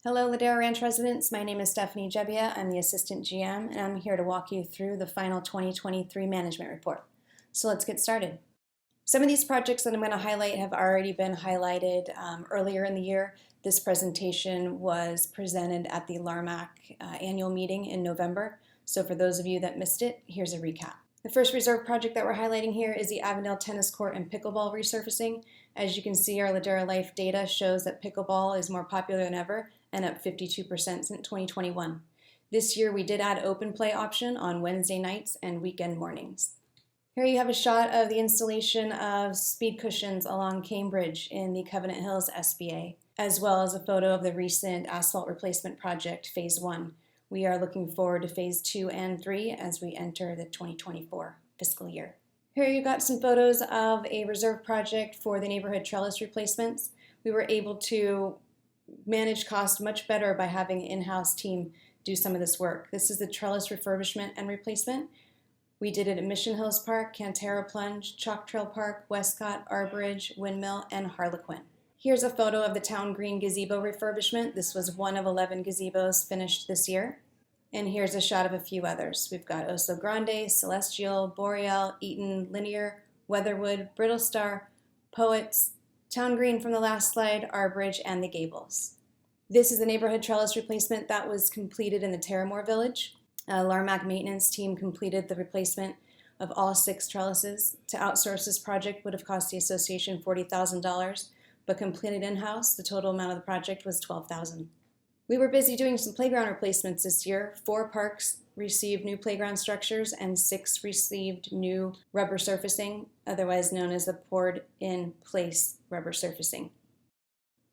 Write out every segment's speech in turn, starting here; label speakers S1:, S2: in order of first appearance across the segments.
S1: Hello, Ladera Ranch residents. My name is Stephanie Jebbia. I'm the Assistant GM, and I'm here to walk you through the final 2023 management report. So let's get started. Some of these projects that I'm going to highlight have already been highlighted earlier in the year. This presentation was presented at the LARMAC annual meeting in November. So for those of you that missed it, here's a recap. The first reserve project that we're highlighting here is the Avondale Tennis Court and Pickleball resurfacing. As you can see, our Ladera Life data shows that pickleball is more popular than ever and up 52% since 2021. This year we did add open play option on Wednesday nights and weekend mornings. Here you have a shot of the installation of speed cushions along Cambridge in the Covenant Hills SBA, as well as a photo of the recent asphalt replacement project, Phase 1. We are looking forward to Phase 2 and 3 as we enter the 2024 fiscal year. Here you got some photos of a reserve project for the neighborhood trellis replacements. We were able to manage cost much better by having an in-house team do some of this work. This is the trellis refurbishment and replacement. We did it at Mission Hills Park, Cantera Plunge, Chalk Trail Park, Westcott, Arbridge, Windmill, and Harlequin. Here's a photo of the Town Green gazebo refurbishment. This was one of 11 gazebos finished this year. And here's a shot of a few others. We've got Oso Grande, Celestial, Boreal, Eaton, Linear, Weatherwood, Brittle Star, Poets, Town Green from the last slide, Arbridge, and the Gables. This is the neighborhood trellis replacement that was completed in the Terramore Village. LARMAC maintenance team completed the replacement of all 6 trellises. To outsource this project would have cost the association $40,000, but completed in-house, the total amount of the project was $12,000. We were busy doing some playground replacements this year. 4 parks received new playground structures and 6 received new rubber surfacing, otherwise known as the poured-in-place rubber surfacing.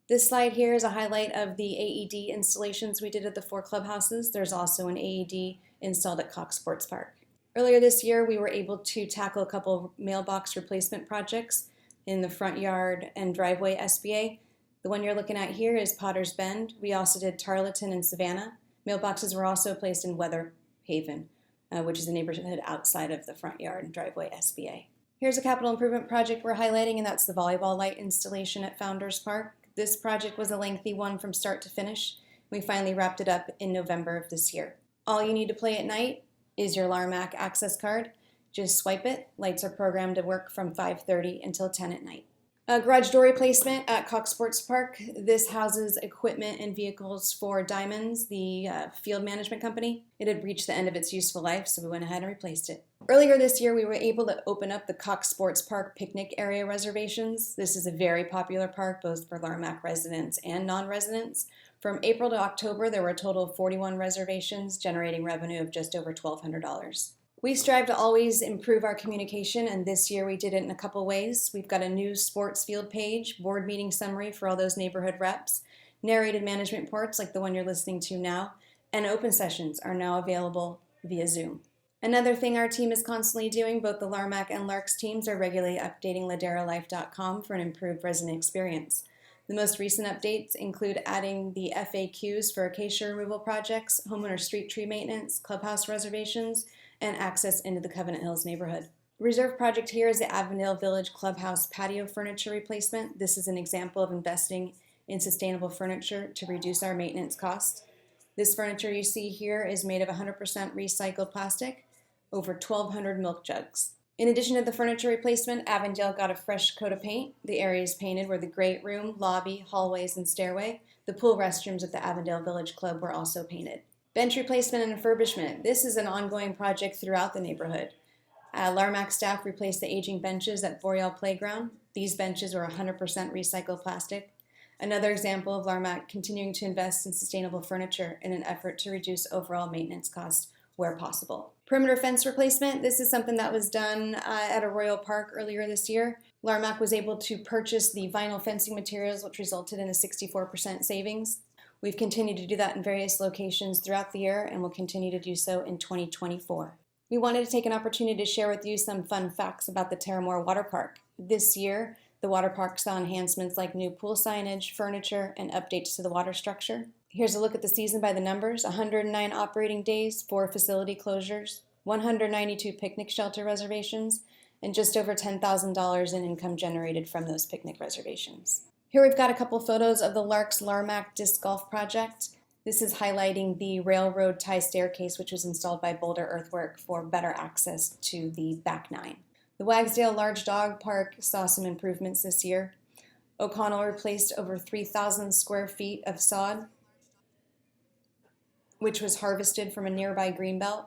S1: This slide here is a highlight of the AED installations we did at the 4 clubhouses. There's also an AED installed at Cox Sports Park. Earlier this year, we were able to tackle a couple of mailbox replacement projects in the front yard and driveway SBA. The one you're looking at here is Potter's Bend. We also did Tarleton and Savannah. Mailboxes were also placed in Weather Haven, which is a neighborhood outside of the front yard and driveway SBA. Here's a capital improvement project we're highlighting, and that's the volleyball light installation at Founders Park. This project was a lengthy one from start to finish. We finally wrapped it up in November of this year. All you need to play at night is your LARMAC access card. Just swipe it. Lights are programmed to work from 5:30 until 10 at night. A garage door replacement at Cox Sports Park. This houses equipment and vehicles for Diamonds, the field management company. It had reached the end of its useful life, so we went ahead and replaced it. Earlier this year, we were able to open up the Cox Sports Park picnic area reservations. This is a very popular park, both for LARMAC residents and non-residents. From April to October, there were a total of 41 reservations, generating revenue of just over $1,200. We strive to always improve our communication, and this year we did it in a couple ways. We've got a new sports field page, board meeting summary for all those neighborhood reps, narrated management reports like the one you're listening to now, and open sessions are now available via Zoom. Another thing our team is constantly doing, both the LARMAC and LARC's teams are regularly updating laderalife.com for an improved resident experience. The most recent updates include adding the FAQs for acacia removal projects, homeowner street tree maintenance, clubhouse reservations, and access into the Covenant Hills neighborhood. The reserve project here is the Avondale Village Clubhouse patio furniture replacement. This is an example of investing in sustainable furniture to reduce our maintenance costs. This furniture you see here is made of 100% recycled plastic, over 1,200 milk jugs. In addition to the furniture replacement, Avondale got a fresh coat of paint. The areas painted were the great room, lobby, hallways, and stairway. The pool restrooms at the Avondale Village Club were also painted. Bench replacement and refurbishment. This is an ongoing project throughout the neighborhood. LARMAC staff replaced the aging benches at Boreal Playground. These benches were 100% recycled plastic. Another example of LARMAC continuing to invest in sustainable furniture in an effort to reduce overall maintenance costs where possible. Perimeter fence replacement. This is something that was done at Arroyo Park earlier this year. LARMAC was able to purchase the vinyl fencing materials, which resulted in a 64% savings. We've continued to do that in various locations throughout the year and will continue to do so in 2024. We wanted to take an opportunity to share with you some fun facts about the Terramore Water Park. This year, the water park saw enhancements like new pool signage, furniture, and updates to the water structure. Here's a look at the season by the numbers: 109 operating days, 4 facility closures, 192 picnic shelter reservations, and just over $10,000 in income generated from those picnic reservations. Here we've got a couple photos of the Lark's LARMAC disc golf project. This is highlighting the railroad tie staircase, which was installed by Boulder Earthwork for better access to the back nine. The Wagsdale Large Dog Park saw some improvements this year. O'Connell replaced over 3,000 square feet of sod, which was harvested from a nearby greenbelt.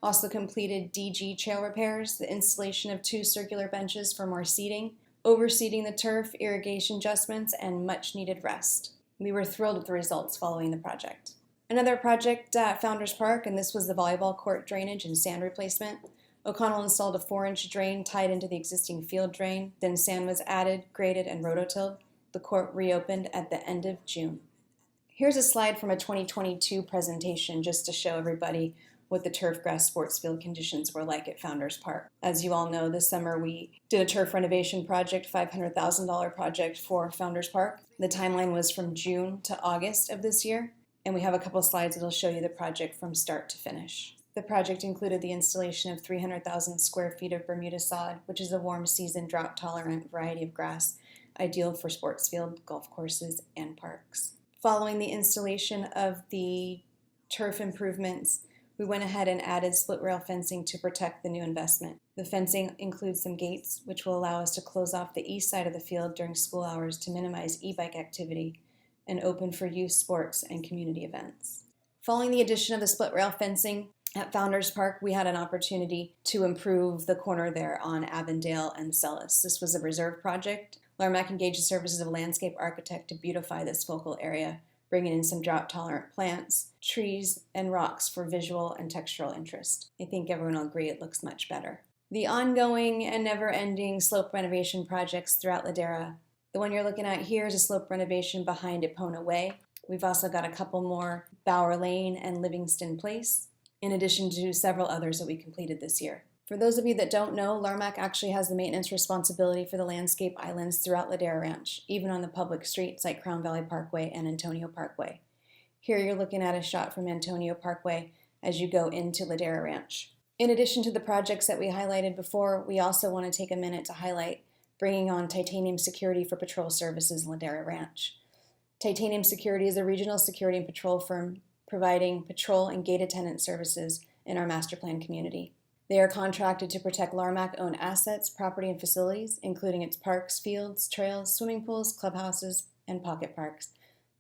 S1: Also completed DG trail repairs, the installation of 2 circular benches for more seating, overseeding the turf, irrigation adjustments, and much needed rest. We were thrilled with the results following the project. Another project at Founders Park, and this was the volleyball court drainage and sand replacement. O'Connell installed a 4-inch drain tied into the existing field drain. Then sand was added, graded, and rototilled. The court reopened at the end of June. Here's a slide from a 2022 presentation just to show everybody what the turf grass sports field conditions were like at Founders Park. As you all know, this summer we did a turf renovation project, $500,000 project for Founders Park. The timeline was from June to August of this year, and we have a couple slides that'll show you the project from start to finish. The project included the installation of 300,000 square feet of Bermuda sod, which is a warm season, drought-tolerant variety of grass, ideal for sports field, golf courses, and parks. Following the installation of the turf improvements, we went ahead and added split rail fencing to protect the new investment. The fencing includes some gates, which will allow us to close off the east side of the field during school hours to minimize e-bike activity and open for youth sports and community events. Following the addition of the split rail fencing at Founders Park, we had an opportunity to improve the corner there on Avondale and Sellis. This was a reserve project. LARMAC engaged the services of a landscape architect to beautify this focal area, bringing in some drought-tolerant plants, trees, and rocks for visual and textural interest. I think everyone will agree it looks much better. The ongoing and never-ending slope renovation projects throughout Ladera. The one you're looking at here is a slope renovation behind Epona Way. We've also got a couple more, Bower Lane and Livingston Place, in addition to several others that we completed this year. For those of you that don't know, LARMAC actually has the maintenance responsibility for the landscape islands throughout Ladera Ranch, even on the public streets like Crown Valley Parkway and Antonio Parkway. Here you're looking at a shot from Antonio Parkway as you go into Ladera Ranch. In addition to the projects that we highlighted before, we also want to take a minute to highlight bringing on Titanium Security for patrol services in Ladera Ranch. Titanium Security is a regional security and patrol firm providing patrol and gate attendant services in our master plan community. They are contracted to protect LARMAC-owned assets, property, and facilities, including its parks, fields, trails, swimming pools, clubhouses, and pocket parks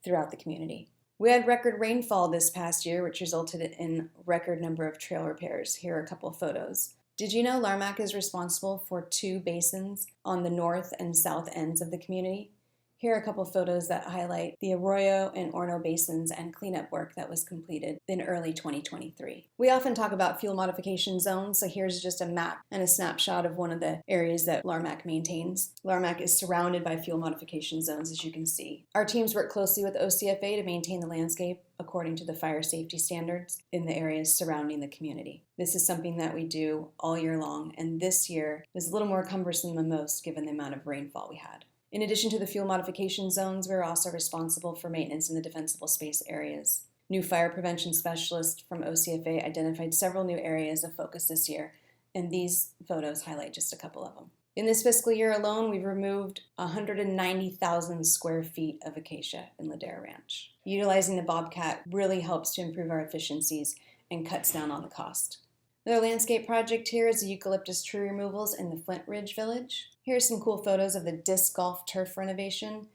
S1: throughout the community. We had record rainfall this past year, which resulted in record number of trail repairs. Here are a couple of photos. Did you know LARMAC is responsible for 2 basins on the north and south ends of the community? Here are a couple photos that highlight the Arroyo and Orno basins and cleanup work that was completed in early 2023. We often talk about fuel modification zones, so here's just a map and a snapshot of one of the areas that LARMAC maintains. LARMAC is surrounded by fuel modification zones, as you can see. Our teams work closely with OCFA to maintain the landscape according to the fire safety standards in the areas surrounding the community. This is something that we do all year long, and this year was a little more cumbersome than most given the amount of rainfall we had. In addition to the fuel modification zones, we're also responsible for maintenance in the defensible space areas. New fire prevention specialists from OCFA identified several new areas of focus this year, and these photos highlight just a couple of them. In this fiscal year alone, we've removed 190,000 square feet of acacia in Ladera Ranch. Utilizing the Bobcat really helps to improve our efficiencies and cuts down on the cost. Another landscape project here is the eucalyptus tree removals in the Flint Ridge Village. Here are some cool photos of the disc golf turf renovation.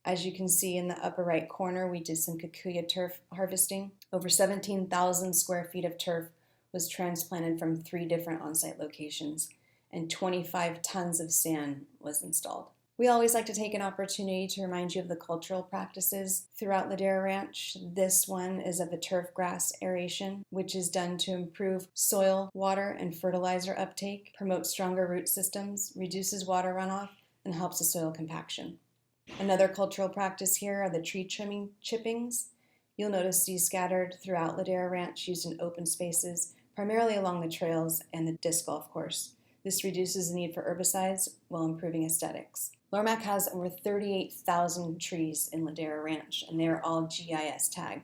S1: As you can see in the upper right corner, we did some kikuya turf harvesting. Over 17,000 square feet of turf was transplanted from 3 different on-site locations, and 25 tons of sand was installed. We always like to take an opportunity to remind you of the cultural practices throughout Ladera Ranch. This one is of the turf grass aeration, which is done to improve soil, water, and fertilizer uptake, promotes stronger root systems, reduces water runoff, and helps the soil compaction. Another cultural practice here are the tree trimming chippings. You'll notice these scattered throughout Ladera Ranch, used in open spaces, primarily along the trails and the disc golf course. This reduces the need for herbicides while improving aesthetics. LARMAC has over 38,000 trees in Ladera Ranch, and they are all GIS tagged.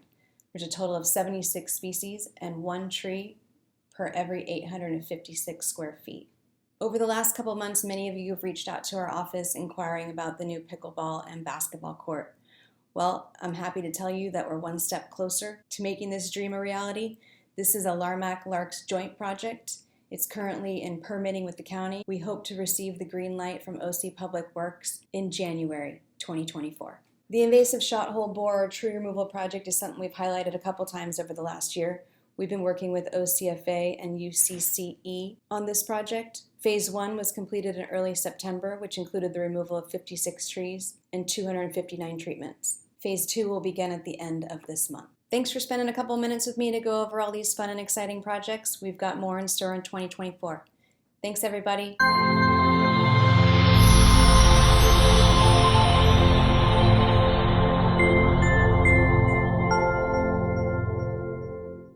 S1: There's a total of 76 species and 1 tree per every 856 square feet. Over the last couple months, many of you have reached out to our office inquiring about the new pickleball and basketball court. Well, I'm happy to tell you that we're one step closer to making this dream a reality. This is a LARMAC-LARCS joint project. It's currently in permitting with the county. We hope to receive the green light from OC Public Works in January 2024. The invasive shot hole bore or tree removal project is something we've highlighted a couple times over the last year. We've been working with OCFA and UCCE on this project. Phase 1 was completed in early September, which included the removal of 56 trees and 259 treatments. Phase 2 will begin at the end of this month. Thanks for spending a couple minutes with me to go over all these fun and exciting projects. We've got more in store in 2024. Thanks, everybody.